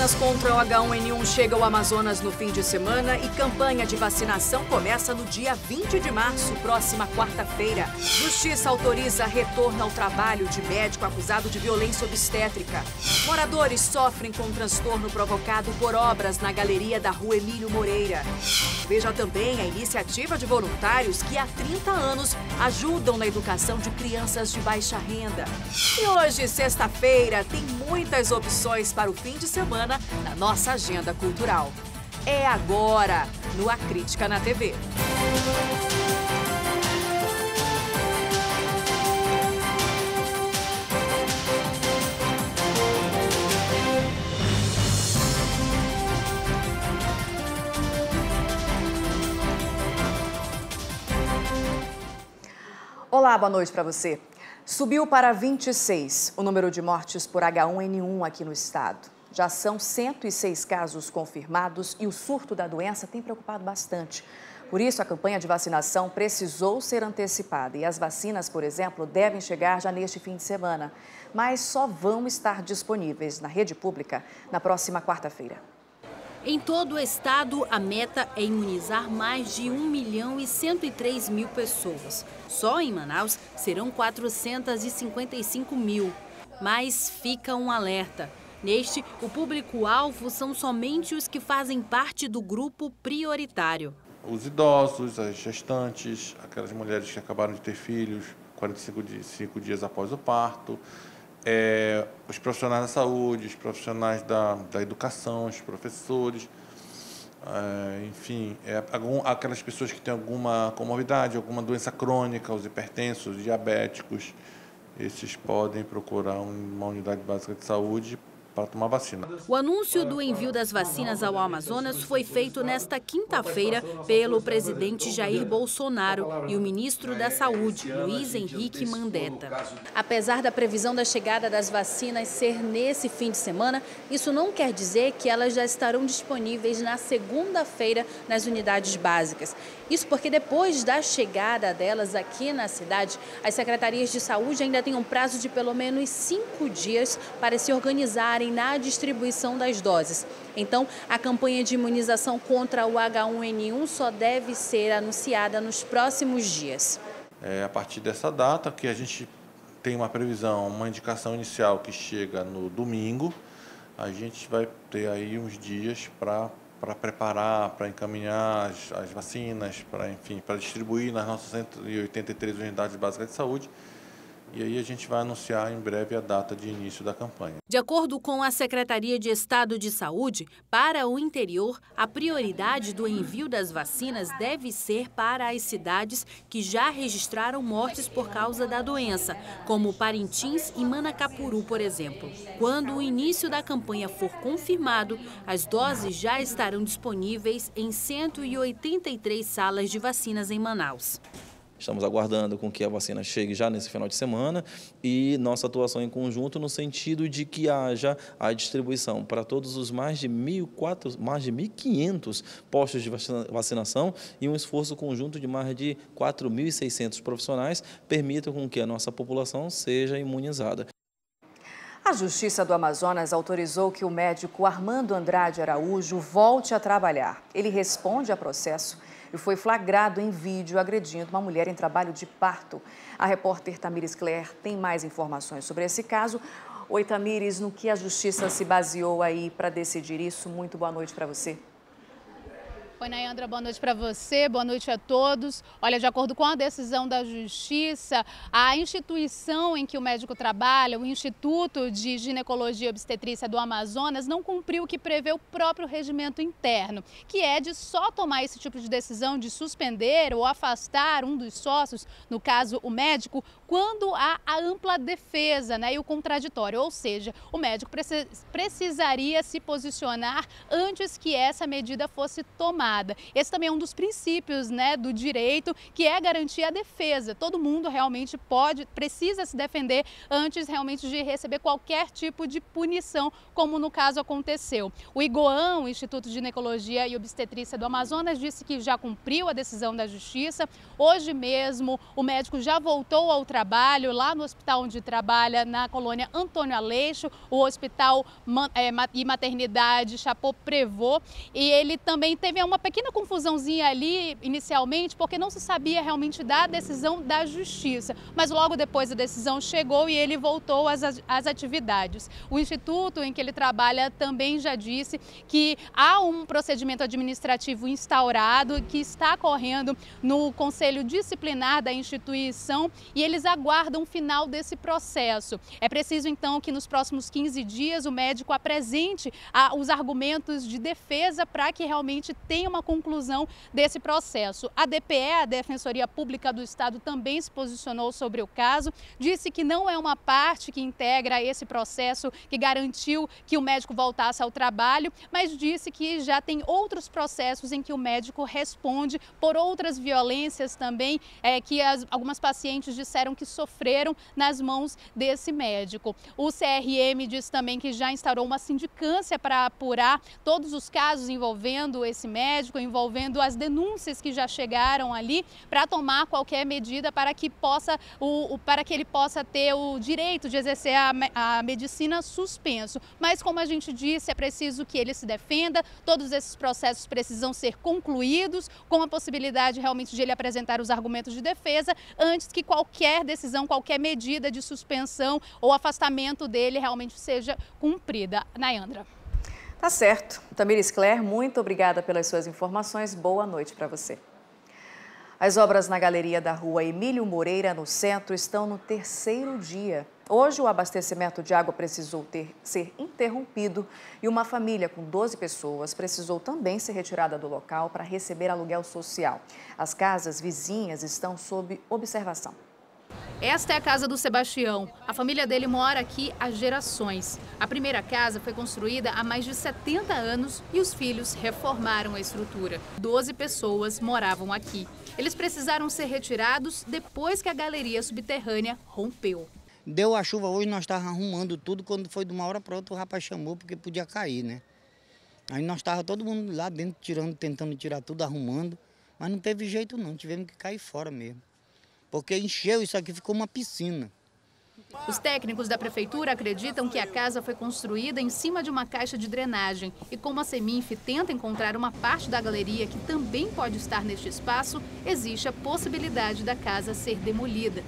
Vacinas contra o H1N1 chegam ao Amazonas no fim de semana e campanha de vacinação começa no dia 20 de março, próxima quarta-feira. Justiça autoriza retorno ao trabalho de médico acusado de violência obstétrica. Moradores sofrem com transtorno provocado por obras na galeria da Rua Emílio Moreira. Veja também a iniciativa de voluntários que há 30 anos ajudam na educação de crianças de baixa renda. E hoje, sexta-feira, tem muitas opções para o fim de semana na nossa agenda cultural. É agora, no A Crítica na TV. Olá, boa noite para você. Subiu para 26 o número de mortes por H1N1 aqui no estado. Já são 106 casos confirmados e o surto da doença tem preocupado bastante. Por isso, a campanha de vacinação precisou ser antecipada e as vacinas, por exemplo, devem chegar já neste fim de semana, mas só vão estar disponíveis na rede pública na próxima quarta-feira. Em todo o estado, a meta é imunizar mais de 1.103.000 pessoas. Só em Manaus serão 455 mil. Mas fica um alerta. Neste, o público-alvo são somente os que fazem parte do grupo prioritário. Os idosos, as gestantes, aquelas mulheres que acabaram de ter filhos 45 dias após o parto. Os profissionais da saúde, os profissionais da educação, os professores, enfim, aquelas pessoas que têm alguma comorbidade, alguma doença crônica, os hipertensos, os diabéticos, esses podem procurar uma unidade básica de saúde para tomar vacina. O anúncio do envio das vacinas ao Amazonas foi feito nesta quinta-feira pelo presidente Jair Bolsonaro e o ministro da Saúde, Luiz Henrique Mandetta. Apesar da previsão da chegada das vacinas ser nesse fim de semana, isso não quer dizer que elas já estarão disponíveis na segunda-feira nas unidades básicas. Isso porque depois da chegada delas aqui na cidade, as secretarias de saúde ainda têm um prazo de pelo menos 5 dias para se organizarem na distribuição das doses. Então, a campanha de imunização contra o H1N1 só deve ser anunciada nos próximos dias. A partir dessa data que a gente tem uma previsão, uma indicação inicial que chega no domingo, a gente vai ter aí uns dias para preparar, para encaminhar as vacinas, para distribuir nas nossas 183 unidades básicas de saúde. E aí a gente vai anunciar em breve a data de início da campanha. De acordo com a Secretaria de Estado de Saúde, para o interior, a prioridade do envio das vacinas deve ser para as cidades que já registraram mortes por causa da doença, como Parintins e Manacapuru, por exemplo. Quando o início da campanha for confirmado, as doses já estarão disponíveis em 183 salas de vacinas em Manaus. Estamos aguardando com que a vacina chegue já nesse final de semana e nossa atuação em conjunto no sentido de que haja a distribuição para todos os mais de 1.500 postos de vacinação e um esforço conjunto de mais de 4.600 profissionais permitam com que a nossa população seja imunizada. A Justiça do Amazonas autorizou que o médico Armando Andrade Araújo volte a trabalhar. Ele responde a processo e foi flagrado em vídeo agredindo uma mulher em trabalho de parto. A repórter Tamires Claire tem mais informações sobre esse caso. Oi, Tamires, no que a Justiça se baseou aí para decidir isso? Muito boa noite para você. Oi, Nayandra, boa noite para você, boa noite a todos. Olha, de acordo com a decisão da Justiça, a instituição em que o médico trabalha, o Instituto de Ginecologia e Obstetrícia do Amazonas, não cumpriu o que prevê o próprio regimento interno, que é de só tomar esse tipo de decisão de suspender ou afastar um dos sócios, no caso o médico, quando há a ampla defesa, né, e o contraditório, ou seja, o médico precisaria se posicionar antes que essa medida fosse tomada. nada. Esse também é um dos princípios, né, do direito, que é garantir a defesa. Todo mundo realmente precisa se defender antes realmente de receber qualquer tipo de punição, como no caso aconteceu. O IGOAM, o Instituto de Ginecologia e Obstetrícia do Amazonas, disse que já cumpriu a decisão da Justiça. Hoje mesmo, o médico já voltou ao trabalho lá no hospital onde trabalha, na colônia Antônio Aleixo, o Hospital e Maternidade Chapot-Prévôt. E ele também teve uma pequena confusãozinha ali inicialmente, porque não se sabia realmente da decisão da Justiça. Mas logo depois a decisão chegou e ele voltou às atividades. O instituto em que ele trabalha também já disse que há um procedimento administrativo instaurado que está correndo no Conselho Disciplinar da instituição e eles aguardam o final desse processo. É preciso então que nos próximos 15 dias o médico apresente os argumentos de defesa para que realmente tenha uma conclusão desse processo. A DPE, a Defensoria Pública do Estado, também se posicionou sobre o caso, disse que não é uma parte que integra esse processo que garantiu que o médico voltasse ao trabalho, mas disse que já tem outros processos em que o médico responde por outras violências também, que algumas pacientes disseram que sofreram nas mãos desse médico. O CRM diz também que já instaurou uma sindicância para apurar todos os casos envolvendo esse médico, envolvendo as denúncias que já chegaram ali, para tomar qualquer medida para que ele possa ter o direito de exercer a medicina suspenso. Mas, como a gente disse, é preciso que ele se defenda, todos esses processos precisam ser concluídos, com a possibilidade realmente de ele apresentar os argumentos de defesa, antes que qualquer decisão, qualquer medida de suspensão ou afastamento dele realmente seja cumprida. Nayandra. Tá certo. Tamires Claire, muito obrigada pelas suas informações. Boa noite para você. As obras na galeria da rua Emílio Moreira, no centro, estão no 3º dia. Hoje, o abastecimento de água precisou ser interrompido e uma família com 12 pessoas precisou também ser retirada do local para receber aluguel social. As casas vizinhas estão sob observação. Esta é a casa do Sebastião. A família dele mora aqui há gerações. A primeira casa foi construída há mais de 70 anos e os filhos reformaram a estrutura. 12 pessoas moravam aqui. Eles precisaram ser retirados depois que a galeria subterrânea rompeu. Deu a chuva hoje, nós estávamos arrumando tudo, quando foi de uma hora para outra o rapaz chamou porque podia cair, né? Aí nós estávamos todo mundo lá dentro tentando tirar tudo, arrumando, mas não teve jeito não, tivemos que cair fora mesmo. Porque encheu, isso aqui ficou uma piscina. Os técnicos da prefeitura acreditam que a casa foi construída em cima de uma caixa de drenagem. E como a Seminf tenta encontrar uma parte da galeria que também pode estar neste espaço, existe a possibilidade da casa ser demolida.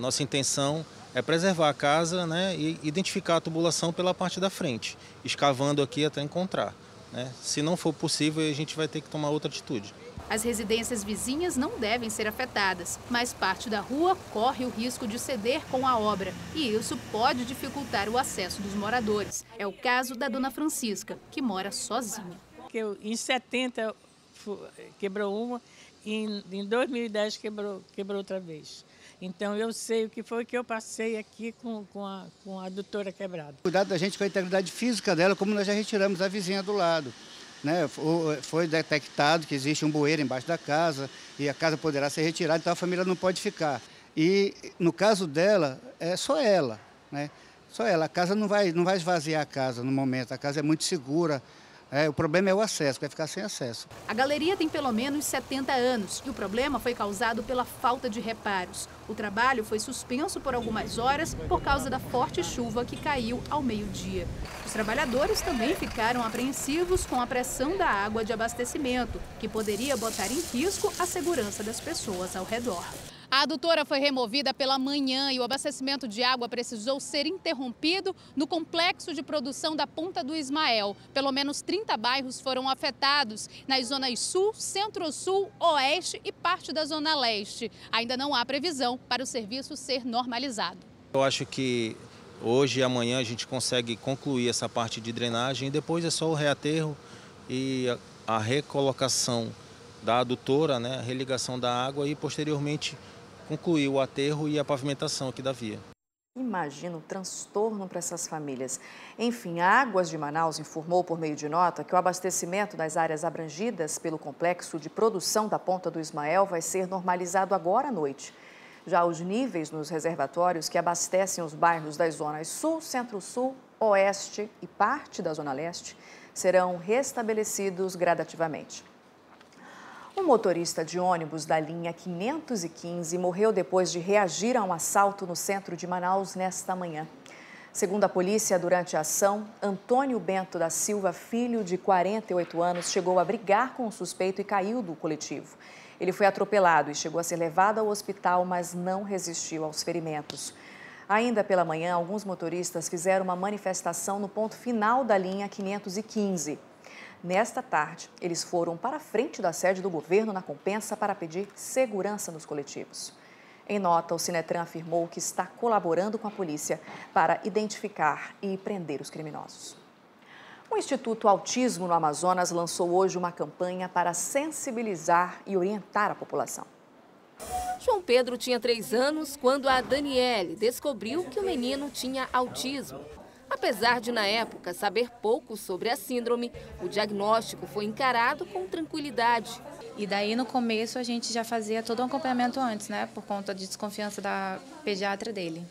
Nossa intenção é preservar a casa, né, e identificar a tubulação pela parte da frente, escavando aqui até encontrar, né? Se não for possível, a gente vai ter que tomar outra atitude. As residências vizinhas não devem ser afetadas, mas parte da rua corre o risco de ceder com a obra e isso pode dificultar o acesso dos moradores. É o caso da dona Francisca, que mora sozinha. Em 70 quebrou uma e em 2010 quebrou outra vez. Então eu sei o que foi que eu passei aqui com a adutora quebrada. Cuidado da gente com a integridade física dela, como nós já retiramos a vizinha do lado. Né? Foi detectado que existe um bueiro embaixo da casa e a casa poderá ser retirada, então a família não pode ficar. E no caso dela, é só ela, né? Só ela. A casa não vai esvaziar a casa no momento, a casa é muito segura. O problema é o acesso, vai ficar sem acesso. A galeria tem pelo menos 70 anos e o problema foi causado pela falta de reparos. O trabalho foi suspenso por algumas horas por causa da forte chuva que caiu ao meio-dia. Os trabalhadores também ficaram apreensivos com a pressão da água de abastecimento, que poderia botar em risco a segurança das pessoas ao redor. A adutora foi removida pela manhã e o abastecimento de água precisou ser interrompido no complexo de produção da Ponta do Ismael. Pelo menos 30 bairros foram afetados nas zonas sul, centro-sul, oeste e parte da zona leste. Ainda não há previsão para o serviço ser normalizado. Eu acho que hoje e amanhã a gente consegue concluir essa parte de drenagem e depois é só o reaterro e a recolocação da adutora, né, a religação da água e posteriormente concluir o aterro e a pavimentação aqui da via. Imagina o transtorno para essas famílias. Enfim, a Águas de Manaus informou por meio de nota que o abastecimento das áreas abrangidas pelo complexo de produção da Ponta do Ismael vai ser normalizado agora à noite. Já os níveis nos reservatórios que abastecem os bairros das zonas Sul, Centro-Sul, Oeste e parte da Zona Leste serão restabelecidos gradativamente. Um motorista de ônibus da linha 515 morreu depois de reagir a um assalto no centro de Manaus nesta manhã. Segundo a polícia, durante a ação, Antônio Bento da Silva, filho de 48 anos, chegou a brigar com o suspeito e caiu do coletivo. Ele foi atropelado e chegou a ser levado ao hospital, mas não resistiu aos ferimentos. Ainda pela manhã, alguns motoristas fizeram uma manifestação no ponto final da linha 515. Nesta tarde, eles foram para a frente da sede do governo na Compensa para pedir segurança nos coletivos. Em nota, o Sinetran afirmou que está colaborando com a polícia para identificar e prender os criminosos. O Instituto Autismo no Amazonas lançou hoje uma campanha para sensibilizar e orientar a população. João Pedro tinha 3 anos quando a Daniele descobriu que o menino tinha autismo. Apesar de, na época, saber pouco sobre a síndrome, o diagnóstico foi encarado com tranquilidade. E daí, no começo, a gente já fazia todo um acompanhamento antes, né? Por conta de desconfiança da pediatra dele.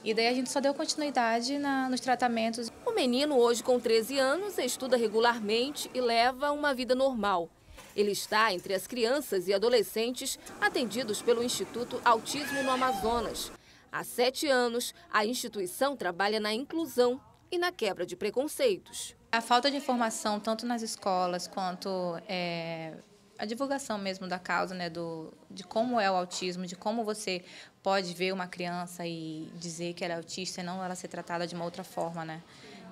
E daí a gente só deu continuidade nos tratamentos. O menino, hoje com 13 anos, estuda regularmente e leva uma vida normal. Ele está entre as crianças e adolescentes atendidos pelo Instituto Autismo no Amazonas. Há 7 anos, a instituição trabalha na inclusão e na quebra de preconceitos. A falta de informação, tanto nas escolas quanto a divulgação mesmo da causa, né, de como é o autismo, de como você pode ver uma criança e dizer que ela é autista e não ela ser tratada de uma outra forma, né?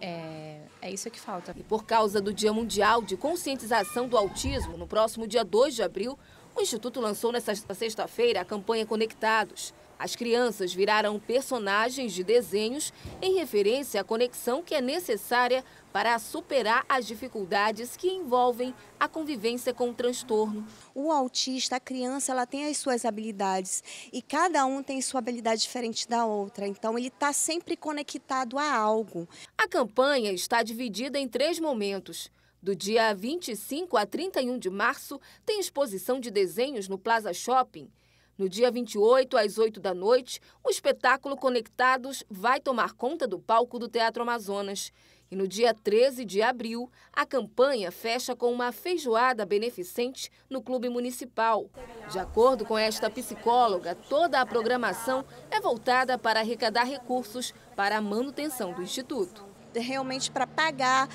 É isso que falta. E por causa do Dia Mundial de Conscientização do Autismo, no próximo dia 2 de abril, o Instituto lançou nesta sexta-feira a campanha Conectados. As crianças viraram personagens de desenhos em referência à conexão que é necessária para superar as dificuldades que envolvem a convivência com o transtorno. O autista, a criança, ela tem as suas habilidades e cada um tem sua habilidade diferente da outra. Então, ele está sempre conectado a algo. A campanha está dividida em 3 momentos. Do dia 25 a 31 de março, tem exposição de desenhos no Plaza Shopping. No dia 28, às 8 da noite, o espetáculo Conectados vai tomar conta do palco do Teatro Amazonas. E no dia 13 de abril, a campanha fecha com uma feijoada beneficente no Clube Municipal. De acordo com esta psicóloga, toda a programação é voltada para arrecadar recursos para a manutenção do Instituto. Realmente para pagar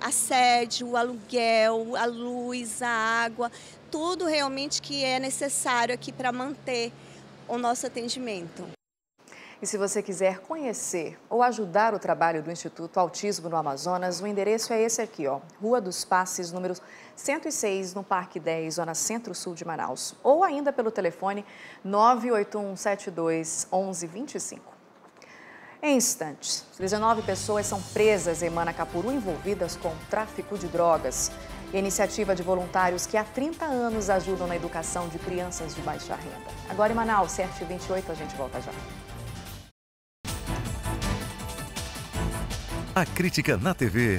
a sede, o aluguel, a luz, a água, tudo realmente que é necessário aqui para manter o nosso atendimento. E se você quiser conhecer ou ajudar o trabalho do Instituto Autismo no Amazonas, o endereço é esse aqui, ó, Rua dos Passes, número 106, no Parque 10, Zona Centro-Sul de Manaus. Ou ainda pelo telefone 98172-1125. Em instantes, 19 pessoas são presas em Manacapuru envolvidas com tráfico de drogas. E a iniciativa de voluntários que há 30 anos ajudam na educação de crianças de baixa renda. Agora em Manaus, 7h28, a gente volta já. A Crítica na TV.